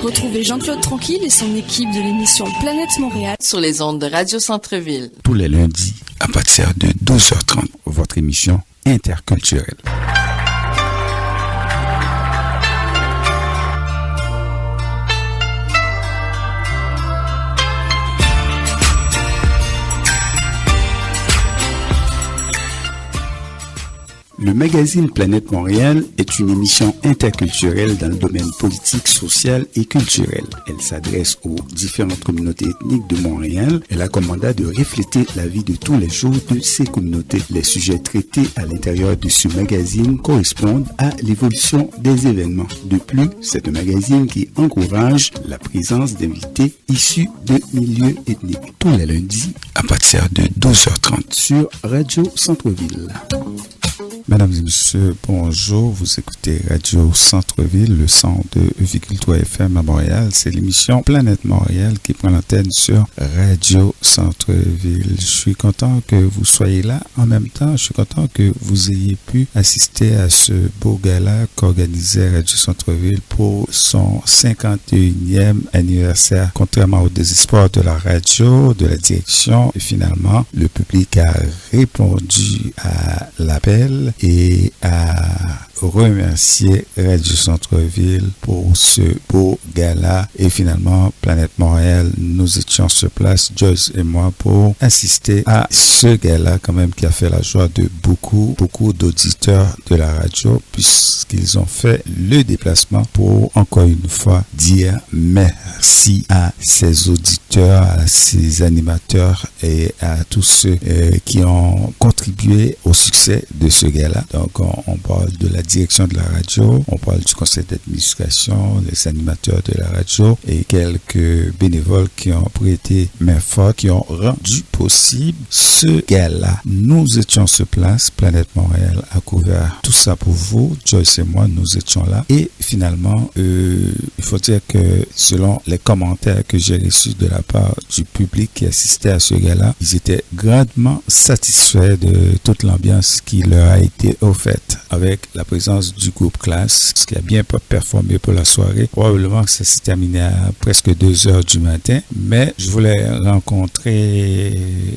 Retrouvez Jean-Claude Tranquille et son équipe de l'émission Planète Montréal sur les ondes de Radio Centre-Ville. Tous les lundis à partir de 12h30, votre émission interculturelle. Le magazine Planète Montréal est une émission interculturelle dans le domaine politique, social et culturel. Elle s'adresse aux différentes communautés ethniques de Montréal. Elle a comme mandat de refléter la vie de tous les jours de ces communautés. Les sujets traités à l'intérieur de ce magazine correspondent à l'évolution des événements. De plus, c'est un magazine qui encourage la présence d'invités issus de milieux ethniques. Tous les lundis à partir de 12h30 sur Radio Centre-Ville. Mesdames et messieurs, bonjour. Vous écoutez Radio Centre-Ville, le 102,3 FM à Montréal. C'est l'émission Planète Montréal qui prend l'antenne sur Radio Centre-Ville. Je suis content que vous soyez là. En même temps, je suis content que vous ayez pu assister à ce beau gala qu'organisait Radio Centre-Ville pour son 51e anniversaire. Contrairement au désespoir de la radio, de la direction, et finalement, le public a répondu à l'appel et à remercier Radio Centre-Ville pour ce beau gala. Et finalement, Planète Montréal, nous étions sur place, Joyce et moi, pour assister à ce gala quand même qui a fait la joie de beaucoup d'auditeurs de la radio, puisqu'ils ont fait le déplacement pour encore une fois dire merci à ces auditeurs, à ces animateurs et à tous ceux qui ont contribué au succès de ce gala. Donc on parle de la direction de la radio, on parle du conseil d'administration, les animateurs de la radio et quelques bénévoles qui ont prêté main forte, qui ont rendu possible ce gala. Nous étions sur place, Planète Montréal a couvert tout ça pour vous, Joyce et moi, nous étions là. Et finalement, il faut dire que selon les commentaires que j'ai reçus de la part du public qui assistait à ce gala, ils étaient grandement satisfaits de toute l'ambiance qui leur a été offerte avec la présence du groupe Classe, ce qui a bien performé pour la soirée. Probablement que ça s'est terminé à presque 2h du matin, mais je voulais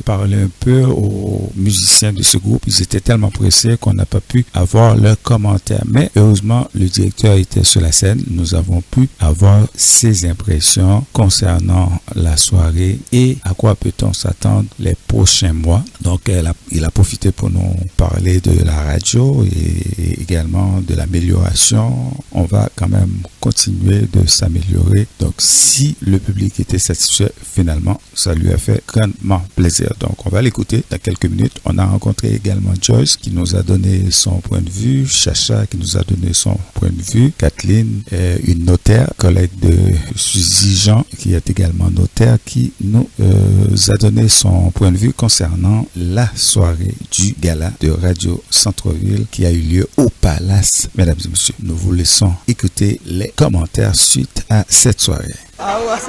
parler un peu aux musiciens de ce groupe. Ils étaient tellement pressés qu'on n'a pas pu avoir leurs commentaires, mais heureusement le directeur était sur la scène. Nous avons pu avoir ses impressions concernant la soirée et à quoi peut-on s'attendre les prochains mois. Donc il a profité pour nous parler de la radio et également de l'amélioration. On va quand même continuer de s'améliorer. Donc si le public était satisfait, finalement ça lui a fait grandement plaisir. Donc on va l'écouter dans quelques minutes. On a rencontré également Joyce qui nous a donné son point de vue, Chacha qui nous a donné son point de vue, Kathleen, une notaire, collègue de Suzy Jean qui est également notaire, qui nous a donné son point de vue concernant la soirée du gala de Radio Centre-Ville qui a eu lieu au Palace. Mesdames et messieurs, nous vous laissons écouter les commentaires suite à cette soirée. Ah ouais,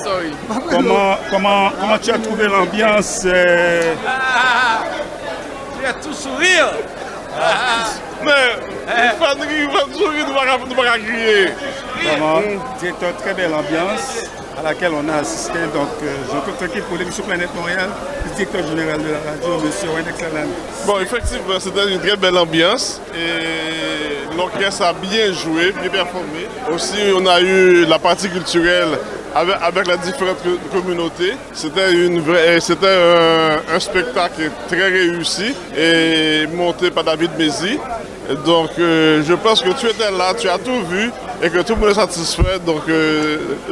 sorry. Comment tu as trouvé l'ambiance Tu as tout sourire. Mais il faut sourire, nous ne pas crier. Vraiment, directeur, très belle ambiance à laquelle on a assisté. Donc, Jean-Claude Tranquille pour l'émission Planète Montréal, le directeur général de la radio, M. Wendex Lalanne. Bon, effectivement, c'était une très belle ambiance et l'orchestre a bien joué, bien performé. Aussi, on a eu la partie culturelle avec les différentes communautés. C'était un spectacle très réussi et monté par David Mézy. Donc, je pense que tu étais là, tu as tout vu et que tout le monde est satisfait. Donc,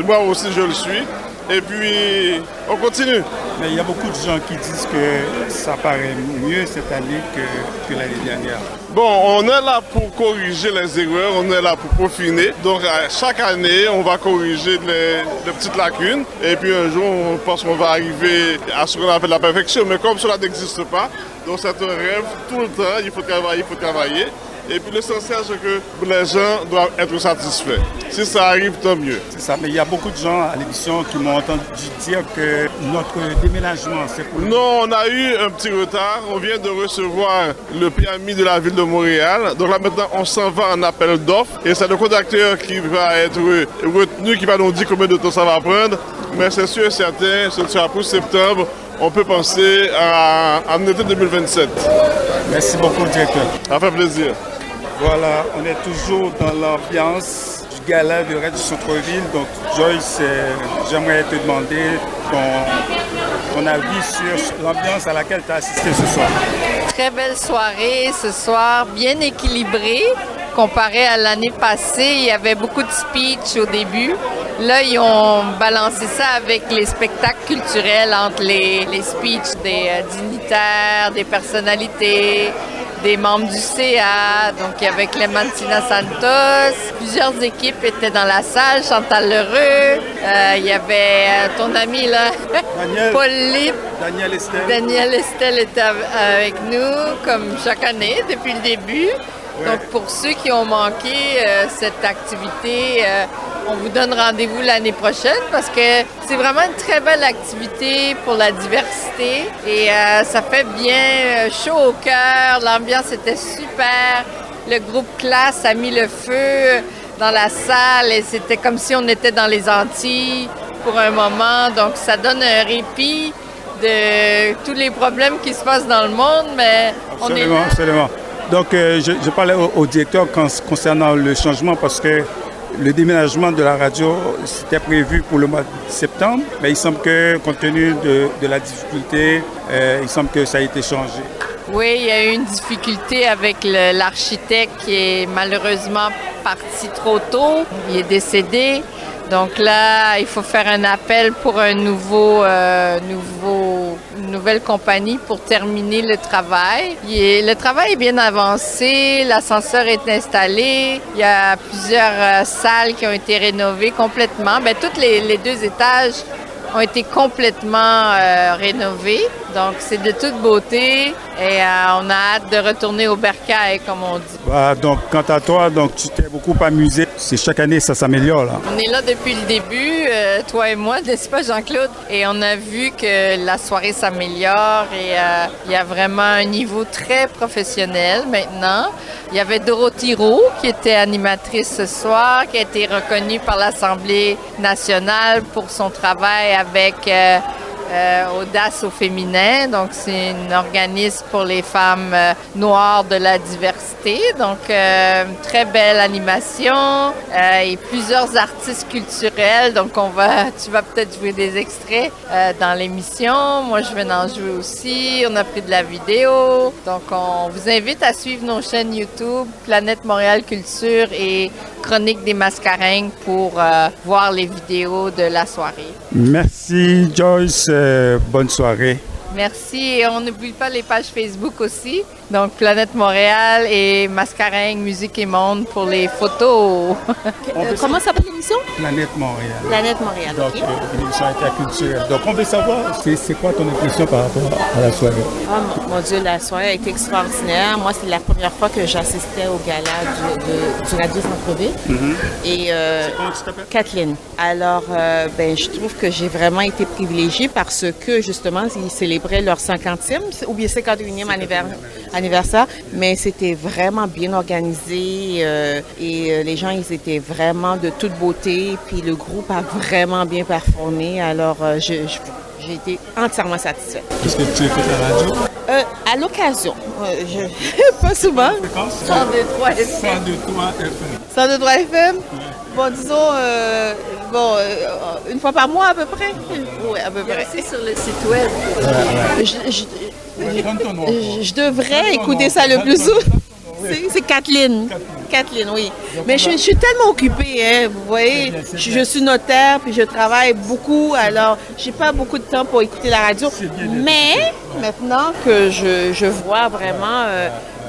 moi aussi, je le suis. Et puis, on continue. Mais il y a beaucoup de gens qui disent que ça paraît mieux cette année que l'année dernière. Bon, on est là pour corriger les erreurs, on est là pour peaufiner. Donc, chaque année, on va corriger les petites lacunes. Et puis, un jour, on pense qu'on va arriver à ce qu'on appelle la perfection. Mais comme cela n'existe pas, donc c'est un rêve tout le temps, il faut travailler. Et puis l'essentiel, c'est que les gens doivent être satisfaits. Si ça arrive, tant mieux. C'est ça, mais il y a beaucoup de gens à l'émission qui m'ont entendu dire que notre déménagement, c'est pour... Non, on a eu un petit retard. On vient de recevoir le permis de la ville de Montréal. Donc là, maintenant, on s'en va en appel d'offres. Et c'est le conducteur qui va être retenu, qui va nous dire combien de temps ça va prendre. Mais c'est sûr et certain, ce sera pour septembre. On peut penser en été 2027. Merci beaucoup, directeur. Ça fait plaisir. Voilà, on est toujours dans l'ambiance du gala de Radio Centre-Ville. Donc, Joyce, j'aimerais te demander ton avis sur l'ambiance à laquelle tu as assisté ce soir. Très belle soirée ce soir, bien équilibrée. Comparé à l'année passée, il y avait beaucoup de speech au début. Là, ils ont balancé ça avec les spectacles culturels entre les speeches des dignitaires, des personnalités, des membres du CA. Donc, il y avait Clémentina Santos. Plusieurs équipes étaient dans la salle. Chantal Lheureux. Il y avait ton ami, là, Daniel, Paul Lippe. Daniel Estelle. Daniel Estelle était avec nous, comme chaque année, depuis le début. Ouais. Donc, pour ceux qui ont manqué cette activité, on vous donne rendez-vous l'année prochaine parce que c'est vraiment une très belle activité pour la diversité et ça fait bien chaud au cœur. L'ambiance était super. Le groupe Classe a mis le feu dans la salle et c'était comme si on était dans les Antilles pour un moment. Donc, ça donne un répit de tous les problèmes qui se passent dans le monde, mais absolument, on est là. Absolument. Donc, je parlais au directeur concernant le changement parce que le déménagement de la radio, c'était prévu pour le mois de septembre, mais il semble que, compte tenu de la difficulté, il semble que ça a été changé. Oui, il y a eu une difficulté avec l'architecte qui est malheureusement parti trop tôt. Il est décédé. Donc là, il faut faire un appel pour une nouvelle compagnie pour terminer le travail. Le travail est bien avancé, l'ascenseur est installé, il y a plusieurs salles qui ont été rénovées complètement. Bien, tous les 2 étages ont été complètement rénovés. Donc, c'est de toute beauté et on a hâte de retourner au bercail, comme on dit. Bah, donc, quant à toi, donc, tu t'es beaucoup amusé. C'est chaque année, ça s'améliore, là. On est là depuis le début, toi et moi, n'est-ce pas, Jean-Claude? Et on a vu que la soirée s'améliore et il y a vraiment un niveau très professionnel maintenant. Il y avait Dorothy Roux qui était animatrice ce soir, qui a été reconnue par l'Assemblée nationale pour son travail avec Audace au féminin. Donc, c'est un organisme pour les femmes noires de la diversité. Donc, très belle animation et plusieurs artistes culturels. Donc, tu vas peut-être jouer des extraits dans l'émission. Moi, je vais en jouer aussi. On a pris de la vidéo. Donc, on vous invite à suivre nos chaînes YouTube, Planète Montréal Culture et Chronique des Mascarenhs pour voir les vidéos de la soirée. Merci, Joyce. Bonne soirée. Merci. Et on n'oublie pas les pages Facebook aussi. Donc, Planète Montréal et Mascarenhs, Musique et Monde pour les photos. Comment s'appelle l'émission? Planète Montréal. Planète Montréal, donc, une émission interculturelle. Donc, on veut savoir, c'est quoi ton impression par rapport à la soirée? Oh, mon Dieu, la soirée a été extraordinaire. Moi, c'est la première fois que j'assistais au gala du Radio Centre-Ville. Mm-hmm. Et comment tu t'appelles? Kathleen. Alors, je trouve que j'ai vraiment été privilégiée parce que, justement, ils célébraient leur 50e ou bien 51e anniversaire, mais c'était vraiment bien organisé et les gens, ils étaient vraiment de toute beauté, puis le groupe a vraiment bien performé, alors j'ai été entièrement satisfaite. Est-ce que tu écoutes la radio? À l'occasion, pas souvent. 102.3 FM. 102.3 FM? Bon, disons, une fois par mois à peu près. Oui, à peu près. Aussi sur le site web. Je devrais écouter ça le plus souvent. C'est Kathleen. Kathleen, oui. Mais je suis tellement occupée, hein, vous voyez. Je suis notaire, puis je travaille beaucoup, alors j'ai pas beaucoup de temps pour écouter la radio. Mais maintenant que je vois vraiment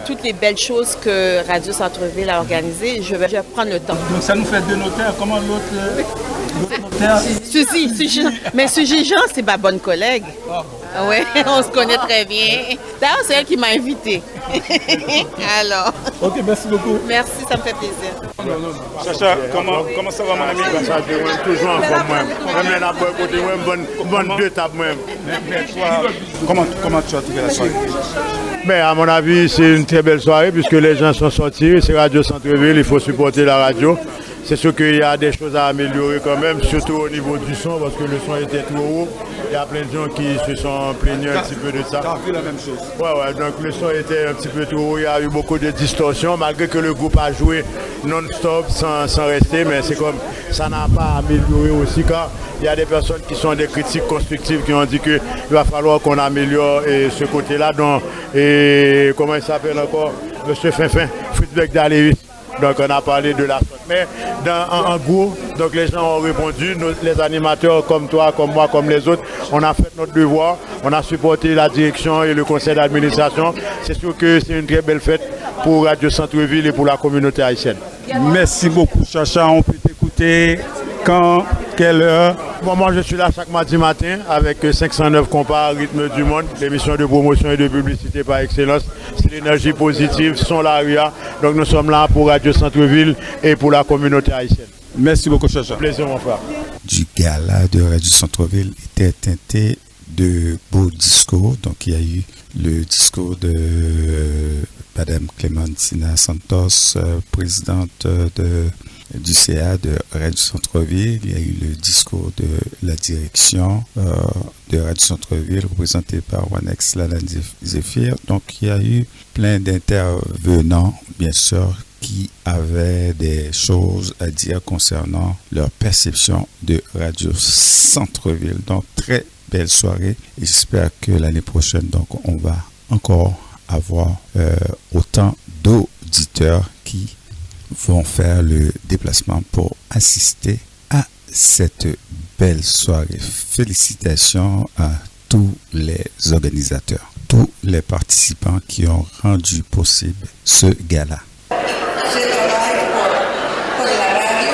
toutes les belles choses que Radio Centre-Ville a organisées, je vais prendre le temps. Donc ça nous fait 2 notaires. Comment l'autre notaire? Mais Suzy Jean, c'est ma bonne collègue. Oui, on se connaît très bien. D'ailleurs, c'est elle qui m'a invitée. Alors. Ok, merci beaucoup. Merci, ça me fait plaisir. Chacha, comment ça va, mon ami? Ça va toujours en forme, moi. Même là, côté, une bonne deux tables, même. Mais toi, comment tu as trouvé la soirée? Mais à mon avis, c'est une très belle soirée puisque les gens sont sortis. C'est Radio Centre-Ville, il faut supporter la radio. C'est sûr qu'il y a des choses à améliorer quand même, surtout au niveau du son, parce que le son était trop haut. Il y a plein de gens qui se sont plaignés un petit peu de ça. Tu as vu la même chose? Ouais, donc le son était un petit peu trop haut. Il y a eu beaucoup de distorsions, malgré que le groupe a joué non-stop sans rester. Mais c'est comme ça n'a pas amélioré aussi, car il y a des personnes qui sont des critiques constructives qui ont dit qu'il va falloir qu'on améliore ce côté-là. Donc, et comment il s'appelle encore? Monsieur Finfin, Friedberg Dalévis. Donc on a parlé de la sorte. Mais en gros, donc les gens ont répondu, les animateurs comme toi, comme moi, comme les autres, on a fait notre devoir, on a supporté la direction et le conseil d'administration. C'est sûr que c'est une très belle fête pour Radio Centre-Ville et pour la communauté haïtienne. Merci beaucoup, Chacha. On peut t'écouter quand, quelle heure? Bon, moi je suis là chaque mardi matin avec 509 compas Rythme du Monde, l'émission de promotion et de publicité par excellence. C'est l'énergie positive, son l'aria. Donc nous sommes là pour Radio Centre-Ville et pour la communauté haïtienne. Merci beaucoup, Chacha. Plaisir, mon frère. Du gala de Radio Centre-Ville était teinté de beaux discours. Donc il y a eu le discours de Madame Clémentina Santos, présidente du CA de Radio Centre-Ville. Il y a eu le discours de la direction de Radio Centre-Ville représenté par Wanex Lalan Zéphir. Donc il y a eu plein d'intervenants, bien sûr, qui avaient des choses à dire concernant leur perception de Radio Centre-Ville. Donc très belle soirée et j'espère que l'année prochaine, donc, on va encore avoir autant d'auditeurs qui vont faire le déplacement pour assister à cette belle soirée. Félicitations à tous les organisateurs, tous les participants qui ont rendu possible ce gala. Je travaille pour la radio.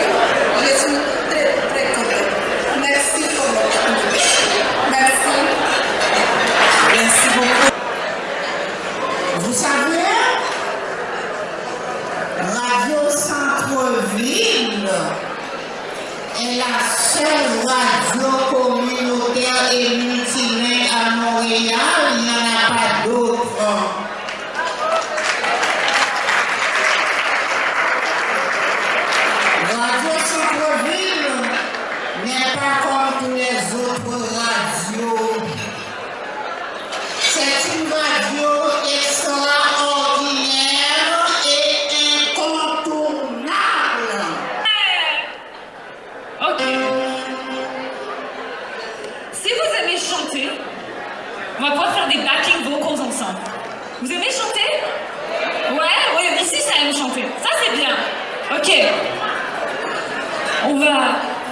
Je suis très, très contente. Merci pour l'opportunité. Merci. Merci beaucoup. Vous savez, Radio Centre-Ville est la seule radio communautaire et multilingue à Montréal. Il n'y en a pas d'autres. Radio Centre-Ville n'est pas comme tous les autres radios. C'est une radio extraordinaire et incontournable. Ok. Si vous aimez chanter, on va pouvoir faire des backing vocals ensemble. Vous aimez chanter? Ouais, ici ça aime chanter. Ça c'est bien. Ok. On va...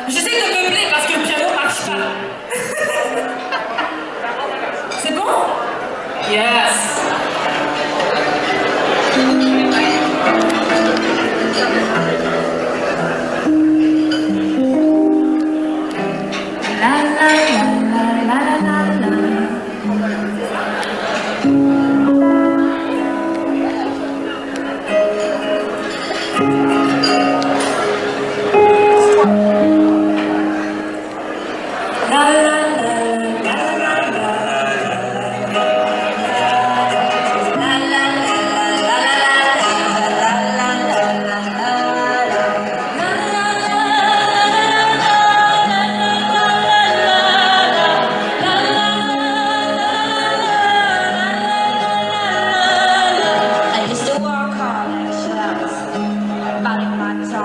J'essaie de meubler parce que le piano marche pas. C'est bon? Yes. La la la la la la la. I used to walk hard, shut up, body my tongue.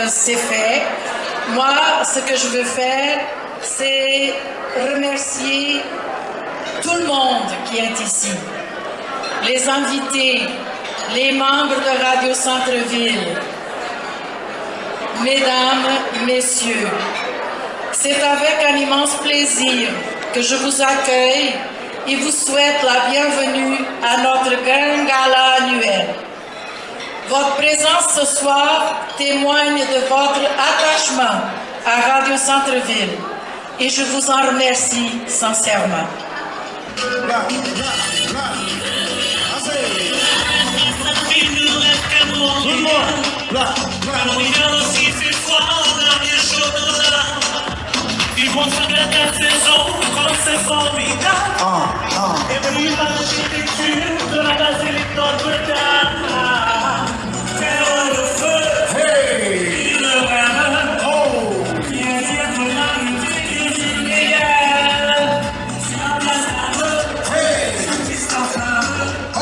c'est fait. Moi, ce que je veux faire, c'est remercier tout le monde qui est ici. Les invités, les membres de Radio Centre-Ville, mesdames, messieurs. C'est avec un immense plaisir que je vous accueille et vous souhaite la bienvenue à notre grand gala annuel. Votre présence ce soir témoigne de votre attachement à Radio Centre-Ville et je vous en remercie sincèrement. Ils vont se mettre à saison comme c'est formidable. Et puis l'architecture de la basilique Notre-Dame. Faire le feu, hey. Il le rêve, oh. Qui est bien de la musique du meilleur. Sur la place d'Arme, hey. Sur distance d'Arme, oh.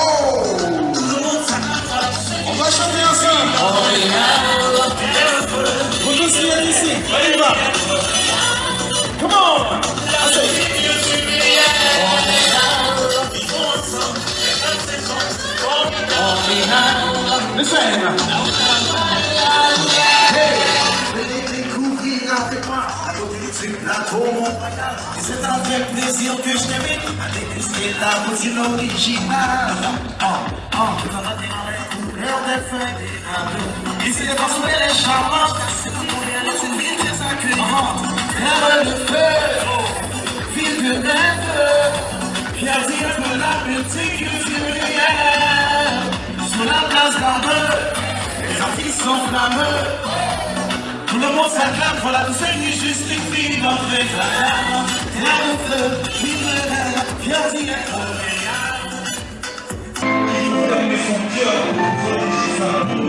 Tout le monde s'accroche. On va chanter ensemble. Vous tous qui êtes ici, on y va. Come on! Listen! Venez découvrir avec moi la beauté du plateau. C'est avec plaisir que je t'invite à déguster la beauté originale. Couleur des feuilles. Ici les façons belles et charmantes. C'est tout pour les souvenirs très accueillants. Vers le feu, ville de neige, pierre de la petite culturelle. Sur la place d'Arme, les artistes sont flammeux. Tout le monde s'acclame, voilà tout ce qui justifie notre réclame. Vers le feu, ville de neige, pierre de Il faut donner son cœur pour protéger sa peau.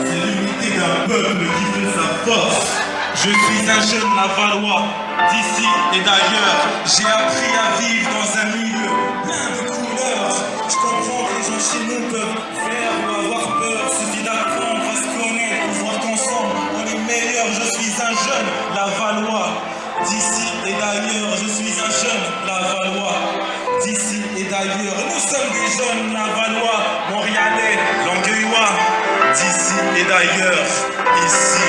C'est l'unité d'un peuple qui fait sa force. Je suis un jeune Lavallois, d'ici et d'ailleurs. J'ai appris à vivre dans un milieu plein de couleurs. Je comprends que les gens chez nous peuvent faire ou avoir peur. Suffit d'apprendre à se connaître pour voir qu'ensemble on est meilleurs. Je suis un jeune Lavallois, d'ici et d'ailleurs. Je suis un jeune Lavallois, d'ici et d'ailleurs. Nous sommes des jeunes Lavallois, Montréalais, Longueuillois, d'ici et d'ailleurs, ici.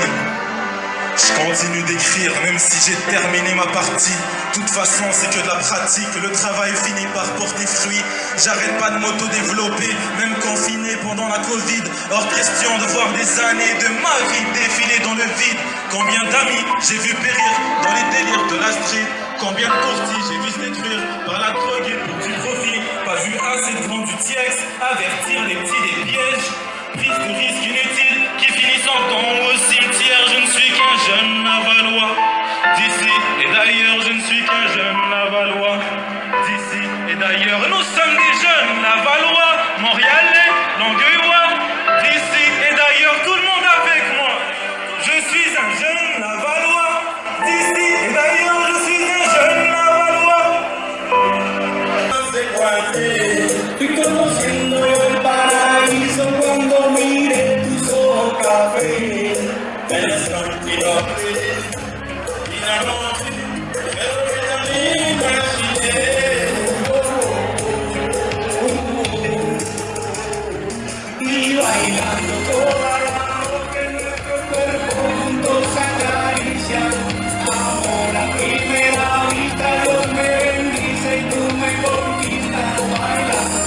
Je continue d'écrire même si j'ai terminé ma partie. De toute façon c'est que de la pratique. Le travail finit par porter fruit. J'arrête pas de m'auto-développer, même confiné pendant la Covid. Hors question de voir des années de ma vie défiler dans le vide. Combien d'amis j'ai vu périr dans les délires de la street. Combien de courtiers j'ai vu se détruire par la drogue et pour du profit. Pas vu assez de vendre du TX, avertir les petits des pièges. Prise de risques inutiles qui finissent en tombe au cimetière. Je ne suis qu'un jeune Lavallois d'ici et d'ailleurs. Je ne suis qu'un jeune Lavallois d'ici et d'ailleurs. Nous sommes des jeunes Lavallois, Montréalais, Longueuillois, d'ici et d'ailleurs. Tout le monde avec moi. Je suis un jeune Lavallois d'ici et d'ailleurs. Je suis un jeune Lavallois. Estoy conociendo el paraíso cuando mire tus ojos café. Eres tranquilo y la noche, pero que también imaginé. Y bailando toda la noche nuestro cuerpo juntos acarician. Ahora primera vista Dios me bendice y tú me conquistas bailando.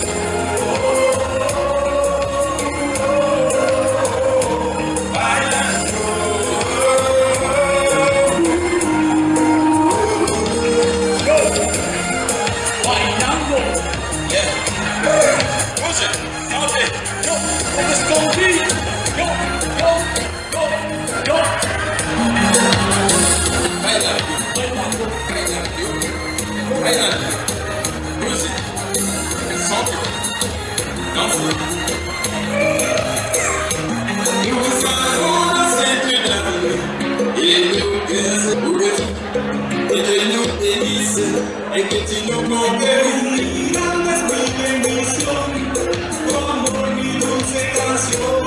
Es que si no unir almas mi bendición, tu amor mi dulce canción,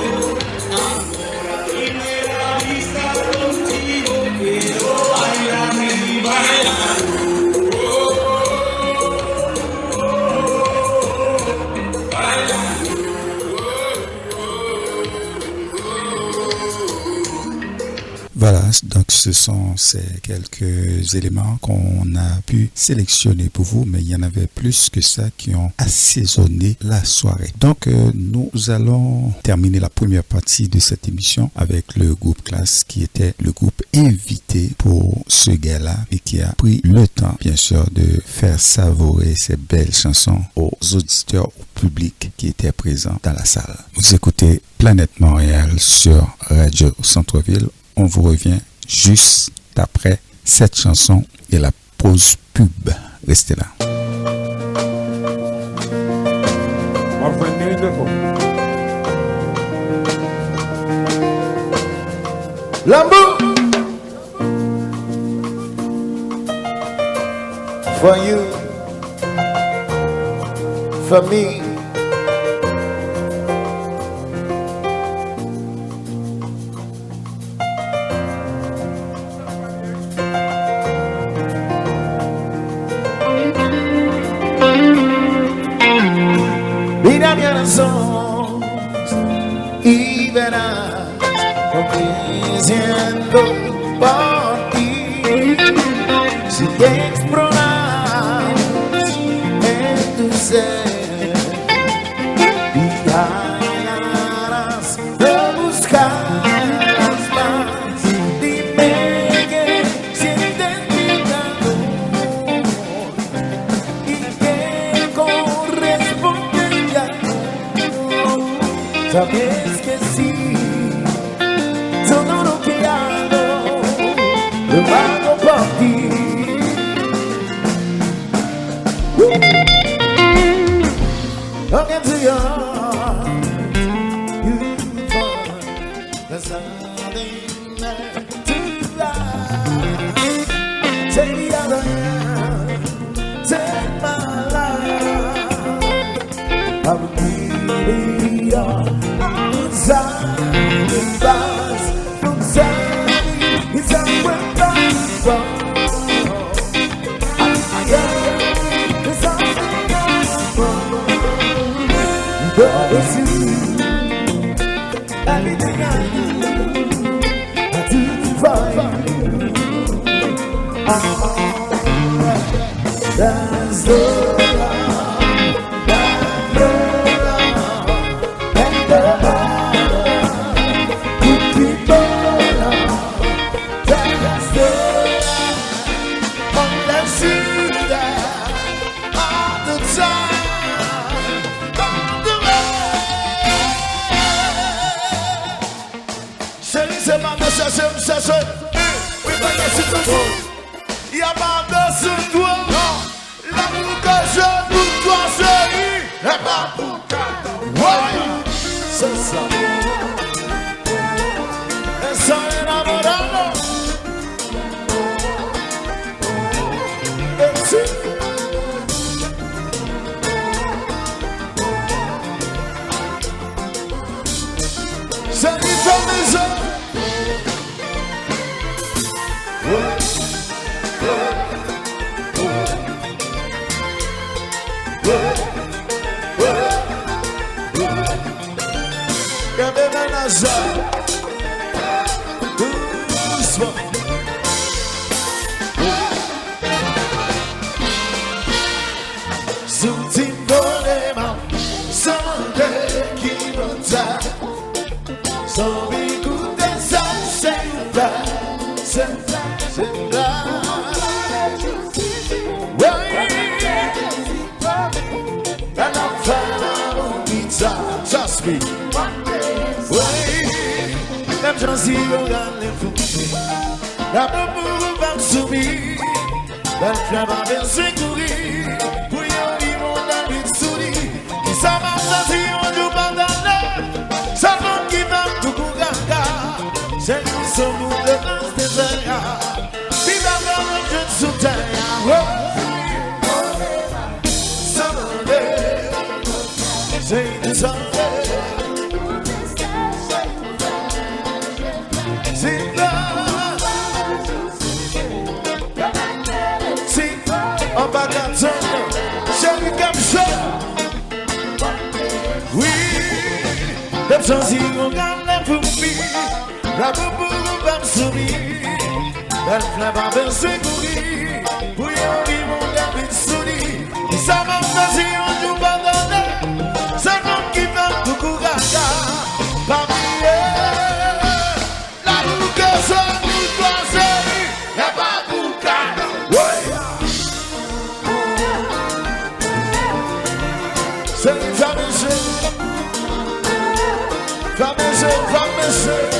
amor a primera vista. Voilà, donc ce sont ces quelques éléments qu'on a pu sélectionner pour vous, mais il y en avait plus que ça qui ont assaisonné la soirée. Donc nous allons terminer la première partie de cette émission avec le groupe Classe qui était le groupe invité pour ce gala et qui a pris le temps, bien sûr, de faire savourer ces belles chansons aux auditeurs, au public qui était présent dans la salle. Vous écoutez Planète Montréal sur Radio Centre-Ville. On vous revient juste après cette chanson et la pause pub. Restez là. L'amour for you, for me. Son y verás diciendo por ti si exploras en tu ser y hallarás de buscarás más. Dime que sientes mi calor y que corresponde ya. Sabes que sí, todo lo que hago, lo hago por ti. Look into your heart, you find there's something there to love. Take the other hand, take my life. I will give it all. Sacrifice from time is our weapon. It's something else. But it's you. Everything I do for you. That's the oui, c'est tout. Il y a pas de sur toi. L'amour que j'ai pour toi, chérie, n'est pas pour toi. C'est ça. Estoy enamorado. Sí. C'est une maison. Trust me. Même j'en suis regardé fou. L'amour va me soumis. La flamme va bien secourir. Pour y aller, mon ami sourit. Qui s'en va sortir, on nous pardonne. Ça va qui va tout courir. C'est nous sommes de l'as des airs. Vive la mort, je ne soutiens. C'est une soirée. C'est là. C'est en bas d'Anton. J'ai vu comme ça. choisi on gagne pour vie. L'amour pour pas me sourire. Belle fleur pas besoin de courir. Pour y aller mon gars vite sourire. Ça m'a choisi on joue pas dans c'est comme qui va beaucoup gaga. Pas mieux. L'amour que ça nous doit c'est. Y'a pas pour gaga. C'est les fameux jeux. Fameux jeux, fameux jeux.